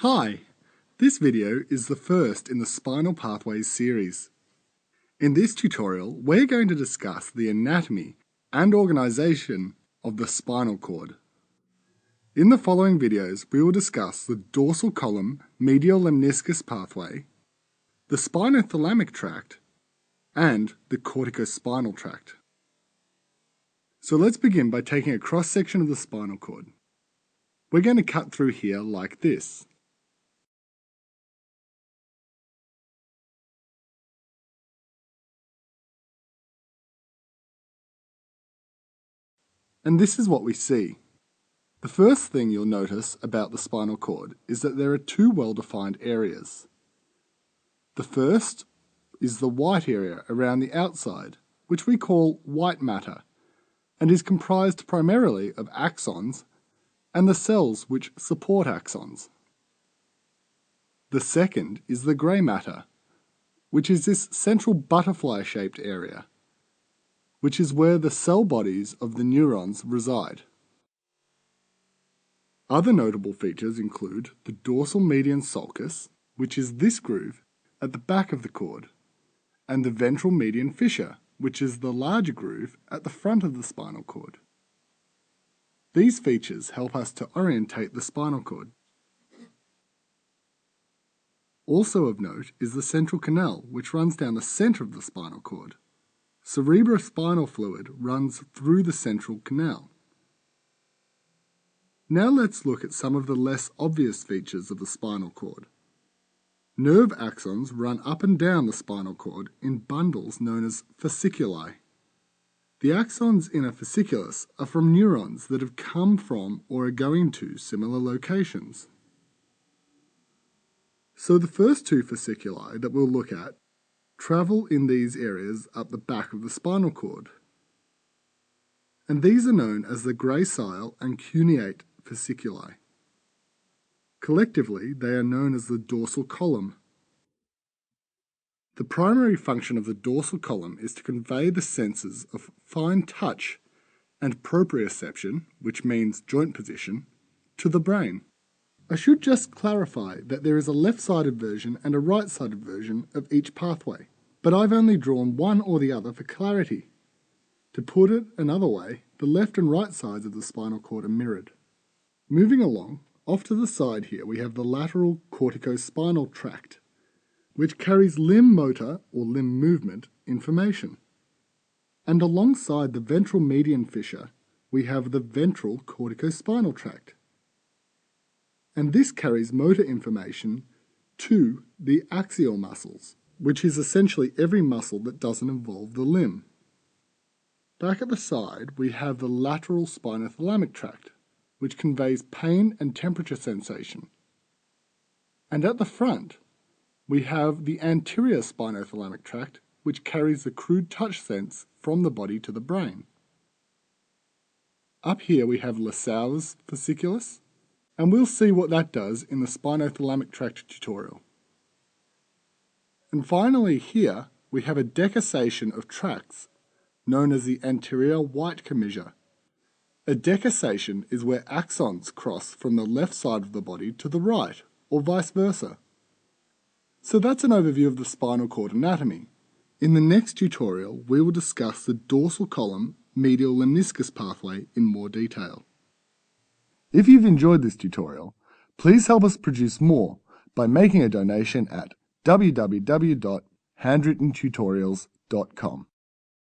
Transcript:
Hi, this video is the first in the Spinal Pathways series. In this tutorial, we're going to discuss the anatomy and organization of the spinal cord. In the following videos, we will discuss the dorsal column medial lemniscus pathway, the spinothalamic tract, and the corticospinal tract. So let's begin by taking a cross-section of the spinal cord. We're going to cut through here like this. And this is what we see. The first thing you'll notice about the spinal cord is that there are two well-defined areas. The first is the white area around the outside, which we call white matter, and is comprised primarily of axons and the cells which support axons. The second is the grey matter, which is this central butterfly-shaped area, which is where the cell bodies of the neurons reside. Other notable features include the dorsal median sulcus, which is this groove at the back of the cord, and the ventral median fissure, which is the larger groove at the front of the spinal cord. These features help us to orientate the spinal cord. Also of note is the central canal, which runs down the center of the spinal cord. Cerebrospinal fluid runs through the central canal. Now let's look at some of the less obvious features of the spinal cord. Nerve axons run up and down the spinal cord in bundles known as fasciculi. The axons in a fasciculus are from neurons that have come from or are going to similar locations. So the first two fasciculi that we'll look at travel in these areas up the back of the spinal cord. And these are known as the gracile and cuneate fasciculi. Collectively, they are known as the dorsal column. The primary function of the dorsal column is to convey the senses of fine touch and proprioception, which means joint position, to the brain. I should just clarify that there is a left-sided version and a right-sided version of each pathway, but I've only drawn one or the other for clarity. To put it another way, the left and right sides of the spinal cord are mirrored. Moving along, off to the side here we have the lateral corticospinal tract, which carries limb motor or limb movement information. And alongside the ventral median fissure, we have the ventral corticospinal tract. And this carries motor information to the axial muscles, which is essentially every muscle that doesn't involve the limb. Back at the side, we have the lateral spinothalamic tract, which conveys pain and temperature sensation. And at the front, we have the anterior spinothalamic tract, which carries the crude touch sense from the body to the brain. Up here we have Lascelles fasciculus, and we'll see what that does in the spinothalamic tract tutorial. And finally here, we have a decussation of tracts, known as the anterior white commissure. A decussation is where axons cross from the left side of the body to the right, or vice versa. So that's an overview of the spinal cord anatomy. In the next tutorial, we will discuss the dorsal column medial lemniscus pathway in more detail. If you've enjoyed this tutorial, please help us produce more by making a donation at www.handwrittentutorials.com.